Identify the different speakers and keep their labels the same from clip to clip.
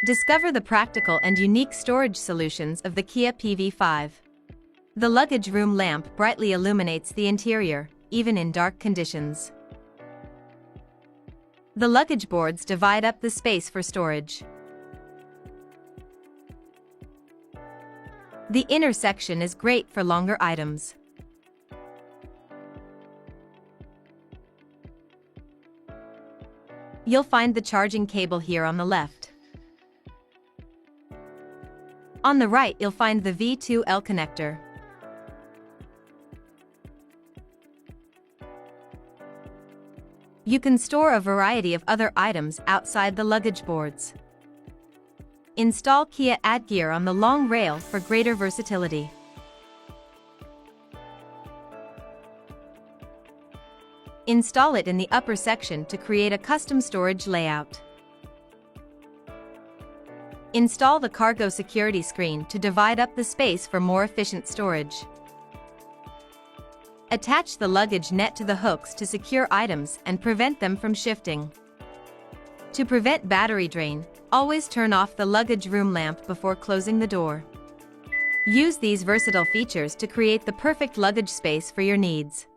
Speaker 1: Discover the practical and unique storage solutions of the Kia PV5. The luggage room lamp brightly illuminates the interior, even in dark conditions. The luggage boards divide up the space for storage. The inner section is great for longer items. You'll find the charging cable here on the left. On the right you'll find the V2L connector. You can store a variety of other items outside the luggage boards. Install Kia AddGear on the long rail for greater versatility. Install it in the upper section to create a custom storage layout. Install the cargo security screen to divide up the space for more efficient storage. Attach the luggage net to the hooks to secure items and prevent them from shifting. To prevent battery drain, always turn off the luggage room lamp before closing the door. Use these versatile features to create the perfect luggage space for your needs.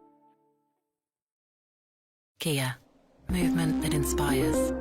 Speaker 2: Kia. Movement that inspires.